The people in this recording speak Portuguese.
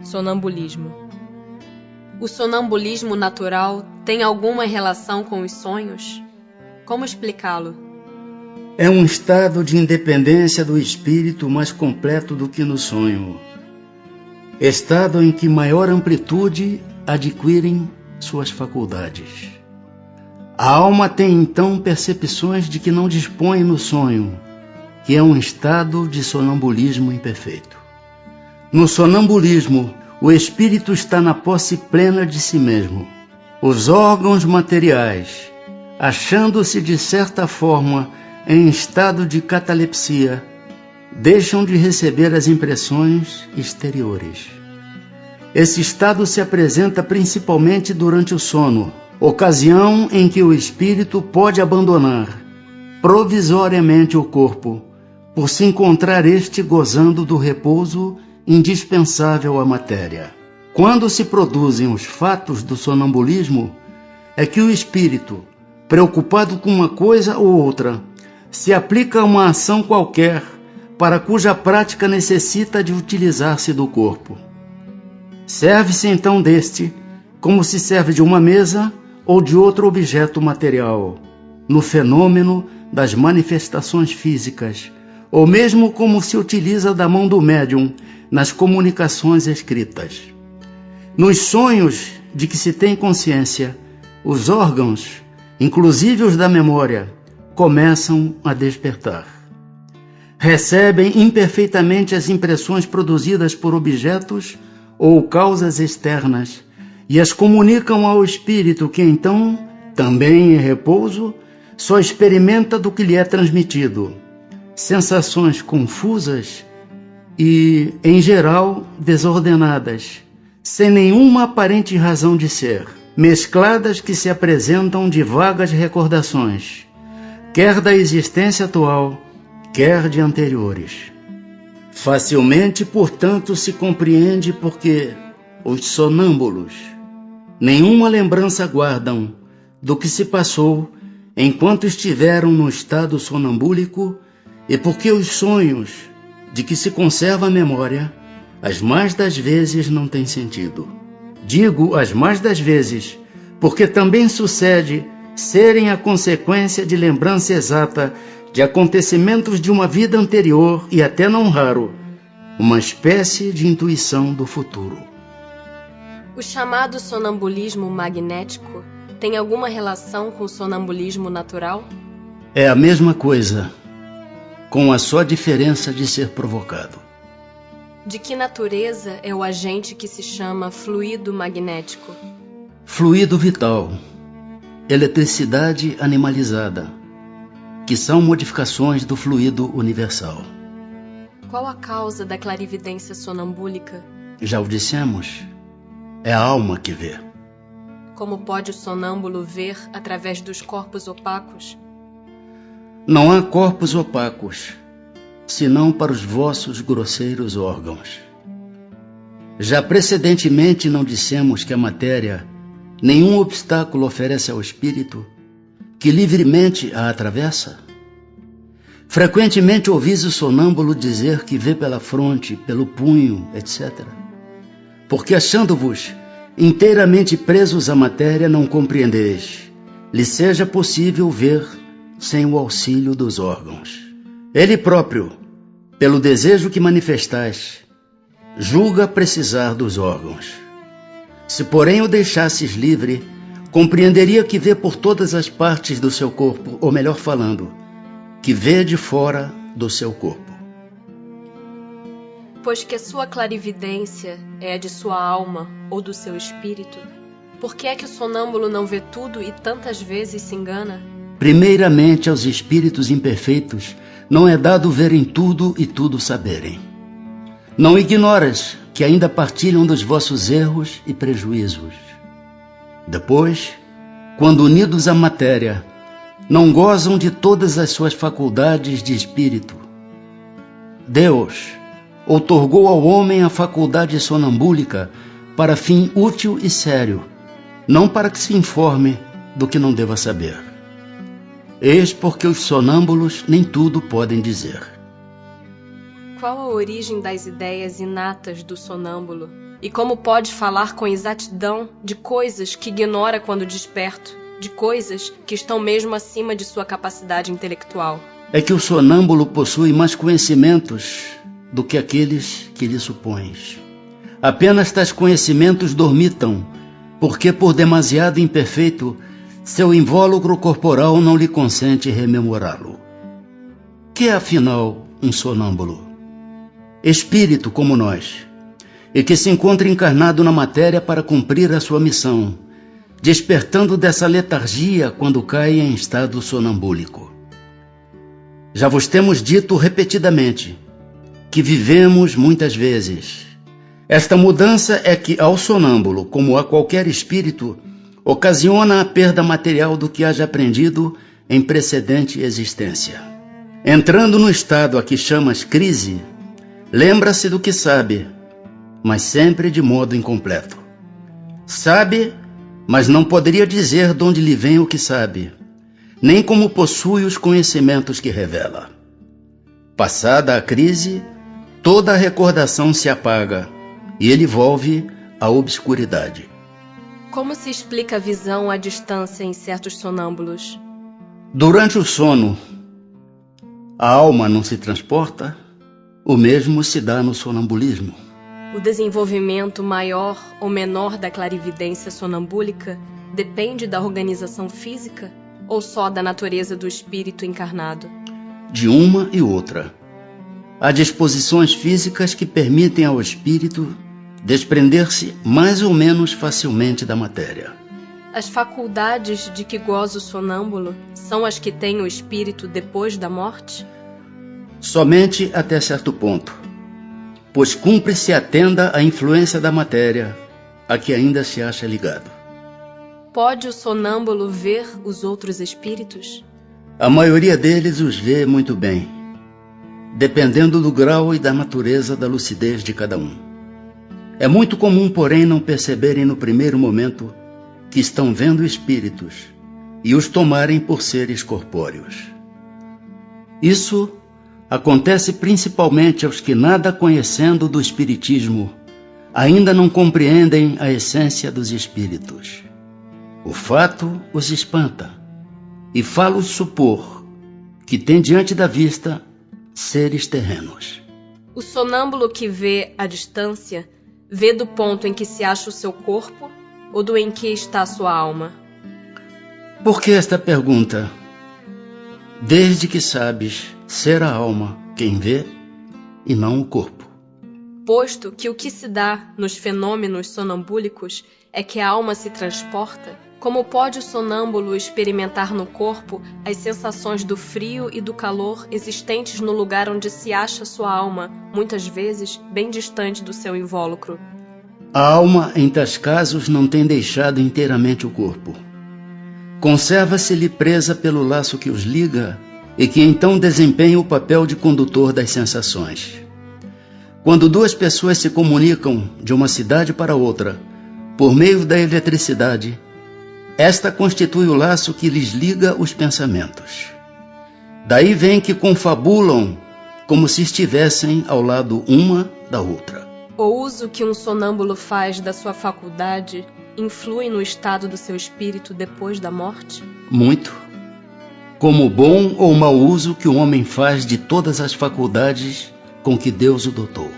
Sonambulismo. O sonambulismo natural tem alguma relação com os sonhos? Como explicá-lo? É um estado de independência do espírito mais completo do que no sonho. Estado em que maior amplitude adquirem suas faculdades. A alma tem então percepções de que não dispõe no sonho, que é um estado de sonambulismo imperfeito. No sonambulismo, o espírito está na posse plena de si mesmo. Os órgãos materiais, achando-se de certa forma em estado de catalepsia, deixam de receber as impressões exteriores. Esse estado se apresenta principalmente durante o sono, ocasião em que o espírito pode abandonar provisoriamente o corpo, por se encontrar este gozando do repouso indispensável à matéria. Quando se produzem os fatos do sonambulismo, é que o espírito, preocupado com uma coisa ou outra, se aplica a uma ação qualquer para cuja prática necessita de utilizar-se do corpo. Serve-se então deste, como se serve de uma mesa ou de outro objeto material, no fenômeno das manifestações físicas, ou mesmo como se utiliza da mão do médium nas comunicações escritas. Nos sonhos de que se tem consciência, os órgãos, inclusive os da memória, começam a despertar. Recebem imperfeitamente as impressões produzidas por objetos ou causas externas e as comunicam ao espírito que então, também em repouso, só experimenta do que lhe é transmitido. Sensações confusas e, em geral, desordenadas, sem nenhuma aparente razão de ser, mescladas que se apresentam de vagas recordações, quer da existência atual, quer de anteriores. Facilmente, portanto, se compreende porque os sonâmbulos nenhuma lembrança guardam do que se passou enquanto estiveram no estado sonambúlico e porque os sonhos de que se conserva a memória, as mais das vezes não têm sentido. Digo as mais das vezes, porque também sucede serem a consequência de lembrança exata de acontecimentos de uma vida anterior e até não raro, uma espécie de intuição do futuro. O chamado sonambulismo magnético tem alguma relação com o sonambulismo natural? É a mesma coisa, com a só diferença de ser provocado. De que natureza é o agente que se chama fluido magnético? Fluido vital, eletricidade animalizada, que são modificações do fluido universal. Qual a causa da clarividência sonambúlica? Já o dissemos, é a alma que vê. Como pode o sonâmbulo ver através dos corpos opacos? Não há corpos opacos, senão para os vossos grosseiros órgãos. Já precedentemente não dissemos que a matéria nenhum obstáculo oferece ao espírito, que livremente a atravessa? Frequentemente ouvis o sonâmbulo dizer que vê pela fronte, pelo punho, etc. Porque achando-vos inteiramente presos à matéria, não compreendeis, lhe seja possível ver sem o auxílio dos órgãos. Ele próprio, pelo desejo que manifestais, julga precisar dos órgãos. Se porém o deixasses livre, compreenderia que vê por todas as partes do seu corpo, ou melhor falando, que vê de fora do seu corpo. Pois que a sua clarividência é a de sua alma ou do seu espírito, por que é que o sonâmbulo não vê tudo e tantas vezes se engana? Primeiramente, aos espíritos imperfeitos não é dado verem tudo e tudo saberem. Não ignoras que ainda partilham dos vossos erros e prejuízos. Depois, quando unidos à matéria, não gozam de todas as suas faculdades de espírito. Deus outorgou ao homem a faculdade sonambúlica para fim útil e sério, não para que se informe do que não deva saber. Eis porque os sonâmbulos nem tudo podem dizer. Qual a origem das ideias inatas do sonâmbulo? E como pode falar com exatidão de coisas que ignora quando desperto, de coisas que estão mesmo acima de sua capacidade intelectual? É que o sonâmbulo possui mais conhecimentos do que aqueles que lhe supões. Apenas tais conhecimentos dormitam, porque por demasiado imperfeito, seu invólucro corporal não lhe consente rememorá-lo. Que é, afinal, um sonâmbulo? Espírito como nós, e que se encontra encarnado na matéria para cumprir a sua missão, despertando dessa letargia quando cai em estado sonambúlico. Já vos temos dito repetidamente que vivemos muitas vezes. Esta mudança é que ao sonâmbulo, como a qualquer espírito, ocasiona a perda material do que haja aprendido em precedente existência. Entrando no estado a que chamas crise, lembra-se do que sabe, mas sempre de modo incompleto. Sabe, mas não poderia dizer de onde lhe vem o que sabe, nem como possui os conhecimentos que revela. Passada a crise, toda a recordação se apaga e ele volve à obscuridade. Como se explica a visão à distância em certos sonâmbulos? Durante o sono, a alma não se transporta, o mesmo se dá no sonambulismo. O desenvolvimento maior ou menor da clarividência sonambúlica depende da organização física ou só da natureza do espírito encarnado? De uma e outra. Há disposições físicas que permitem ao espírito desprender-se mais ou menos facilmente da matéria. As faculdades de que goza o sonâmbulo são as que tem o espírito depois da morte? Somente até certo ponto, pois cumpre-se atenda à influência da matéria, a que ainda se acha ligado. Pode o sonâmbulo ver os outros espíritos? A maioria deles os vê muito bem, dependendo do grau e da natureza da lucidez de cada um. É muito comum, porém, não perceberem no primeiro momento que estão vendo espíritos e os tomarem por seres corpóreos. Isso acontece principalmente aos que, nada conhecendo do espiritismo, ainda não compreendem a essência dos espíritos. O fato os espanta e fá-los supor que tem diante da vista seres terrenos. O sonâmbulo que vê à distância vê do ponto em que se acha o seu corpo ou do em que está a sua alma? Por que esta pergunta? Desde que sabes ser a alma quem vê e não o corpo. Posto que o que se dá nos fenômenos sonambúlicos é que a alma se transporta, como pode o sonâmbulo experimentar no corpo as sensações do frio e do calor existentes no lugar onde se acha sua alma, muitas vezes bem distante do seu invólucro? A alma, em tais casos, não tem deixado inteiramente o corpo. Conserva-se-lhe presa pelo laço que os liga e que então desempenha o papel de condutor das sensações. Quando duas pessoas se comunicam de uma cidade para outra por meio da eletricidade, esta constitui o laço que lhes liga os pensamentos. Daí vem que confabulam como se estivessem ao lado uma da outra. O uso que um sonâmbulo faz da sua faculdade influi no estado do seu espírito depois da morte? Muito. Como o bom ou mau uso que o homem faz de todas as faculdades com que Deus o dotou.